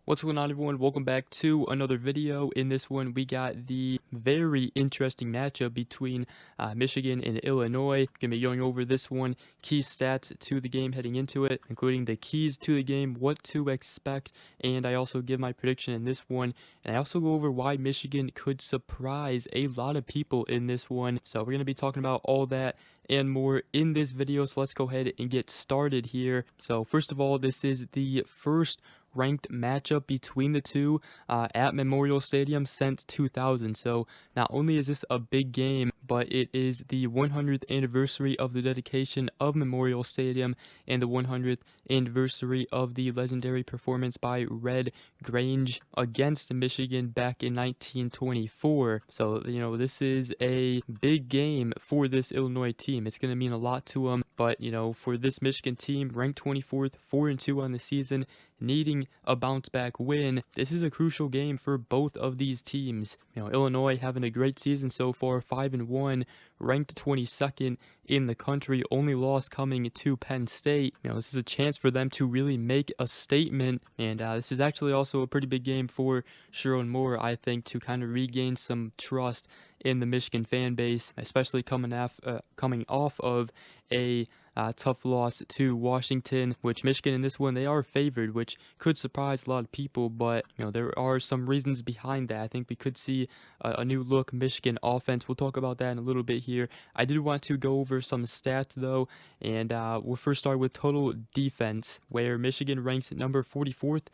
What's going on, everyone? Welcome back to another video. In this one, we got the very interesting matchup between Michigan and Illinois. Gonna be going over this one, key stats to the game heading into it, including the keys to the game, what to expect, and I also give my prediction in this one. And I also go over why Michigan could surprise a lot of people in this one. So we're gonna be talking about all that and more in this video. So let's go ahead and get started here. So first of all, this is the first ranked matchup between the two at Memorial Stadium since 2000. So not only is this a big game, but it is the 100th anniversary of the dedication of Memorial Stadium and the 100th anniversary of the legendary performance by Red Grange against Michigan back in 1924. So, this is a big game for this Illinois team. It's going to mean a lot to them, but, for this Michigan team, ranked 24th, 4-2 on the season, needing a bounce back win, this is a crucial game for both of these teams. Illinois having a great season so far, 5-1, ranked 22nd in the country, only loss coming to Penn State. This is a chance for them to really make a statement, and this is actually also a pretty big game for Sherrone Moore, I think, to kind of regain some trust in the Michigan fan base, especially coming off of a tough loss to Washington, which Michigan in this one, they are favored, which could surprise a lot of people, but there are some reasons behind that. I think we could see a new look Michigan offense. We'll talk about that in a little bit here. I did want to go over some stats though, and we'll first start with total defense, where Michigan ranks number 44th,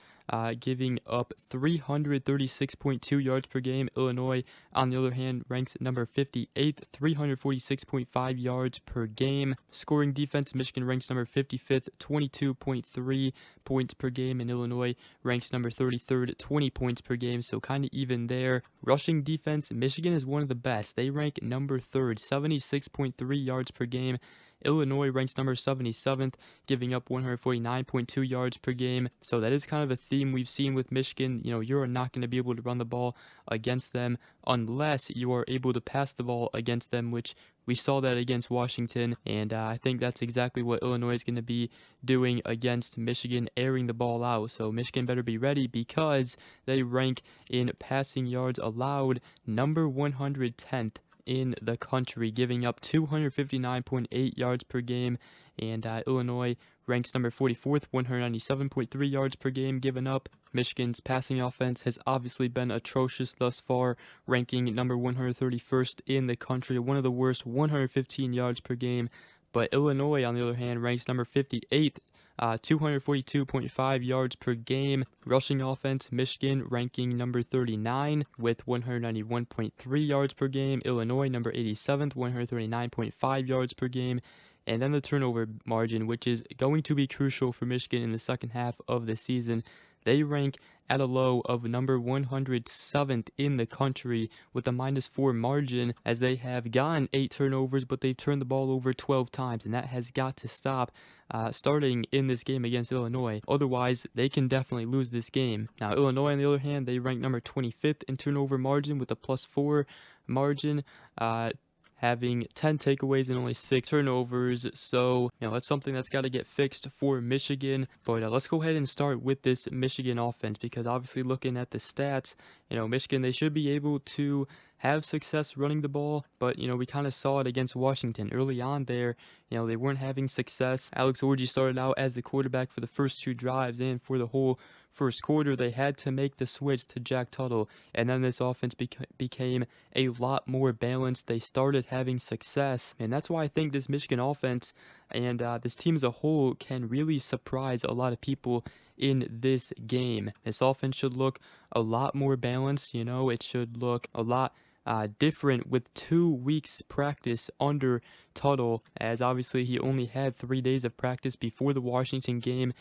giving up 336.2 yards per game. Illinois, on the other hand, ranks number 58th, 346.5 yards per game. Scoring defense, Michigan ranks number 55th, 22.3 points per game, and Illinois ranks number 33rd, 20 points per game, so kind of even there. Rushing defense, Michigan is one of the best. They rank number 3rd, 76.3 yards per game. Illinois ranks number 77th, giving up 149.2 yards per game. So that is kind of a theme we've seen with Michigan. You're not going to be able to run the ball against them unless you are able to pass the ball against them, which we saw that against Washington, and I think that's exactly what Illinois is going to be doing against Michigan, airing the ball out. So Michigan better be ready, because they rank in passing yards allowed number 110th in the country, giving up 259.8 yards per game, and Illinois ranks number 44th, 197.3 yards per game given up. Michigan's passing offense has obviously been atrocious thus far, ranking number 131st in the country, one of the worst, 115 yards per game. But Illinois, on the other hand, ranks number 58th, 242.5 yards per game. Rushing offense, Michigan ranking number 39 with 191.3 yards per game. Illinois number 87th, 139.5 yards per game. And then the turnover margin, which is going to be crucial for Michigan in the second half of the season. They rank at a low of number 107th in the country with a -4 margin, as they have gotten 8 turnovers, but they've turned the ball over 12 times, and that has got to stop starting in this game against Illinois. Otherwise, they can definitely lose this game. Now, Illinois, on the other hand, they rank number 25th in turnover margin with a +4 margin, having 10 takeaways and only 6 turnovers. So, that's something that's got to get fixed for Michigan. But let's go ahead and start with this Michigan offense, because obviously looking at the stats, Michigan, they should be able to have success running the ball, but we kind of saw it against Washington early on there. They weren't having success. Alex Orji started out as the quarterback for the first 2 drives, and for the whole first quarter they had to make the switch to Jack Tuttle, and then this offense became a lot more balanced. They started having success, and that's why I think this Michigan offense and this team as a whole can really surprise a lot of people in this game. This offense should look a lot more balanced. It should look a lot different with 2 weeks practice under Tuttle, as obviously he only had 3 days of practice before the Washington game.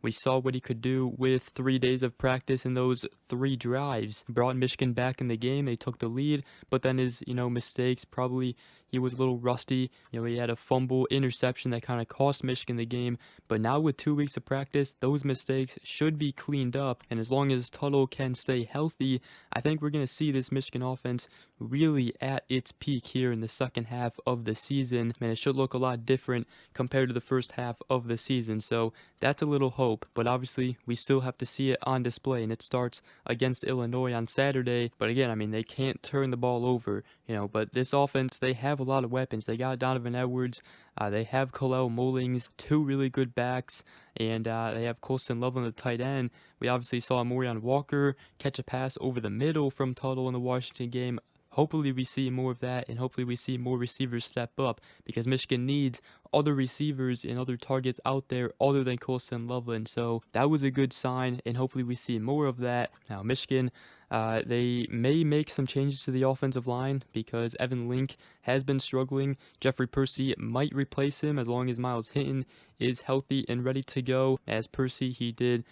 We saw what he could do with 3 days of practice, in those 3 drives brought Michigan back in the game. They took the lead, but then his mistakes probably he was a little rusty. He had a fumble interception that kind of cost Michigan the game. But now with 2 weeks of practice, those mistakes should be cleaned up. And as long as Tuttle can stay healthy, I think we're going to see this Michigan offense really at its peak here in the second half of the season. And it should look a lot different compared to the first half of the season. So that's a little hope. But obviously, we still have to see it on display. And it starts against Illinois on Saturday. But again, I mean, they can't turn the ball over, but this offense, they have a lot of weapons. They got Donovan Edwards. They have Kalel Mullings, two really good backs, and they have Colston Loveland, the tight end. We obviously saw Morion Walker catch a pass over the middle from Tuttle in the Washington game. Hopefully we see more of that, and hopefully we see more receivers step up, because Michigan needs other receivers and other targets out there other than Colston Loveland. So that was a good sign, and hopefully we see more of that. Now Michigan, they may make some changes to the offensive line because Evan Link has been struggling. Jeffrey Percy might replace him as long as Miles Hinton is healthy and ready to go. As Percy, he did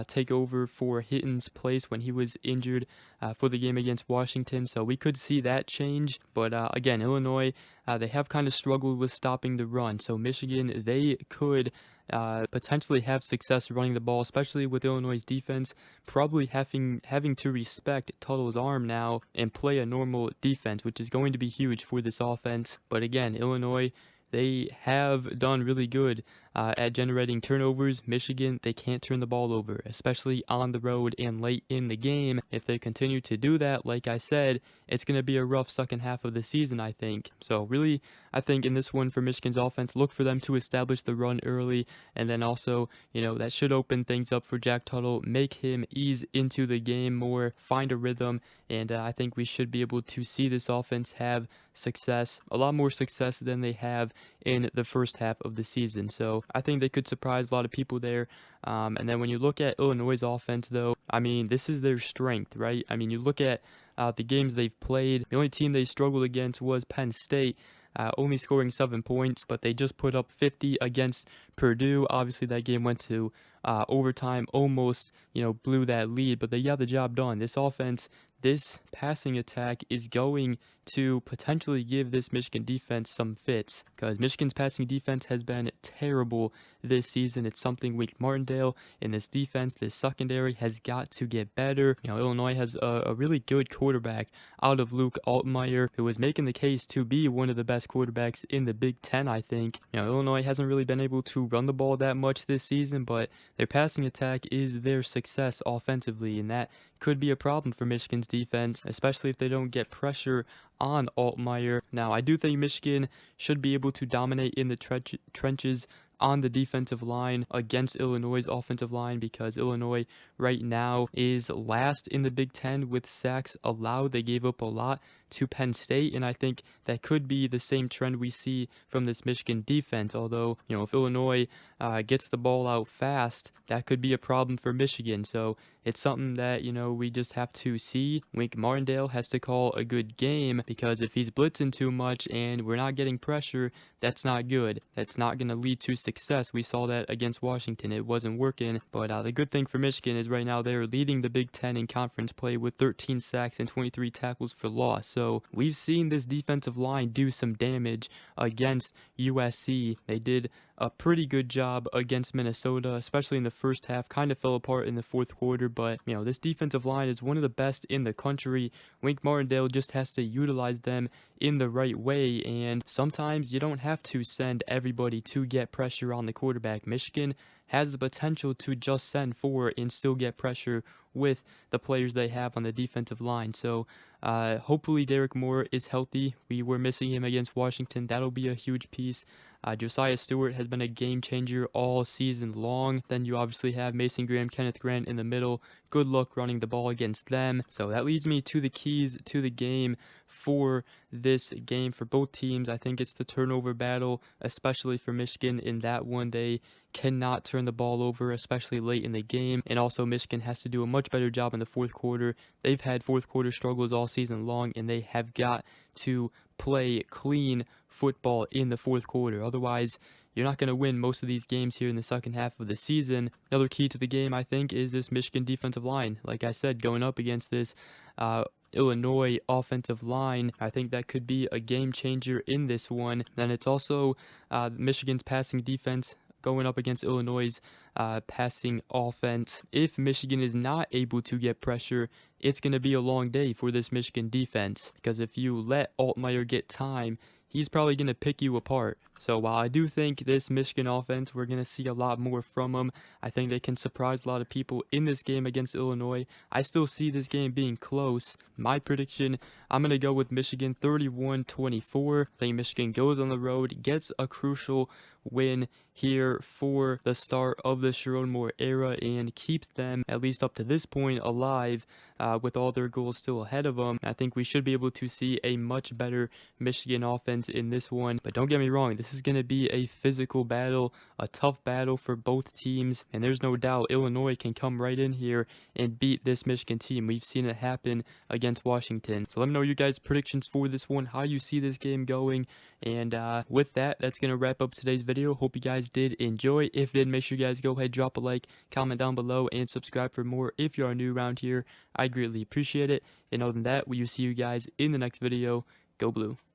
take over for Hitton's place when he was injured for the game against Washington. So we could see that change. But again, Illinois, they have kind of struggled with stopping the run. So Michigan, they could potentially have success running the ball, especially with Illinois' defense probably having to respect Tuttle's arm now and play a normal defense, which is going to be huge for this offense. But again, Illinois, they have done really good at generating turnovers. Michigan, they can't turn the ball over, especially on the road and late in the game. If they continue to do that, like I said, it's going to be a rough second half of the season, I think. So really, I think in this one for Michigan's offense, look for them to establish the run early, and then also, that should open things up for Jack Tuttle, make him ease into the game more, find a rhythm, and I think we should be able to see this offense have success, a lot more success than they have in the first half of the season. So I think they could surprise a lot of people there. And then when you look at Illinois' offense, though, I mean, this is their strength, right? I mean, you look at the games they've played, the only team they struggled against was Penn State, only scoring 7 points, but they just put up 50 against Purdue. Obviously, that game went to overtime, almost, blew that lead, but they got the job done. This offense, this passing attack is going to potentially give this Michigan defense some fits, because Michigan's passing defense has been terrible this season. It's something Wink Martindale in this defense, this secondary, has got to get better. Illinois has a really good quarterback out of Luke Altmaier, who is making the case to be one of the best quarterbacks in the Big Ten, I think. Illinois hasn't really been able to run the ball that much this season, but their passing attack is their success offensively, and that could be a problem for Michigan's defense, especially if they don't get pressure on Altmaier. Now, I do think Michigan should be able to dominate in the trenches on the defensive line against Illinois' offensive line, because Illinois right now is last in the Big Ten with sacks allowed. They gave up a lot to Penn State, and I think that could be the same trend we see from this Michigan defense. Although, if Illinois gets the ball out fast, that could be a problem for Michigan. So it's something that, we just have to see. Wink Martindale has to call a good game, because if he's blitzing too much and we're not getting pressure, that's not good. That's not going to lead to success. We saw that against Washington. It wasn't working. But the good thing for Michigan is right now they're leading the Big Ten in conference play with 13 sacks and 23 tackles for loss. So we've seen this defensive line do some damage against USC. They did a pretty good job against Minnesota, especially in the first half. Kind of fell apart in the fourth quarter, but this defensive line is one of the best in the country. Wink Martindale just has to utilize them in the right way, and sometimes you don't have to send everybody to get pressure on the quarterback. Michigan has the potential to just send 4 and still get pressure with the players they have on the defensive line. So hopefully Derek Moore is healthy. We were missing him against Washington. That'll be a huge piece. Josiah Stewart has been a game changer all season long. Then you obviously have Mason Graham, Kenneth Grant in the middle. Good luck running the ball against them. So that leads me to the keys to the game for this game for both teams. I think it's the turnover battle, especially for Michigan. In that one, they cannot turn the ball over, especially late in the game. And also Michigan has to do a much better job in the fourth quarter. They've had fourth quarter struggles all season long, and they have got to play clean football in the fourth quarter. Otherwise, you're not going to win most of these games here in the second half of the season. Another key to the game, I think, is this Michigan defensive line. Like I said, going up against this Illinois offensive line. I think that could be a game changer in this one. And it's also Michigan's passing defense going up against Illinois' passing offense. If Michigan is not able to get pressure, it's going to be a long day for this Michigan defense, because if you let Altmaier get time, he's probably going to pick you apart. So while I do think this Michigan offense, we're going to see a lot more from them. I think they can surprise a lot of people in this game against Illinois. I still see this game being close. My prediction, I'm going to go with Michigan 31-24. I think Michigan goes on the road, gets a crucial win here for the start of the Sherrone Moore era, and keeps them, at least up to this point, alive with all their goals still ahead of them. I think we should be able to see a much better Michigan offense in this one. But don't get me wrong, this is going to be a physical battle, a tough battle for both teams, and there's no doubt Illinois can come right in here and beat this Michigan team. We've seen it happen against Washington. So let me know your guys' predictions for this one, how you see this game going. And with that, that's going to wrap up today's video. Hope you guys did enjoy. If you did, make sure you guys go ahead, drop a like, comment down below, and subscribe for more if you are new around here. I greatly appreciate it. And other than that, we will see you guys in the next video. Go Blue.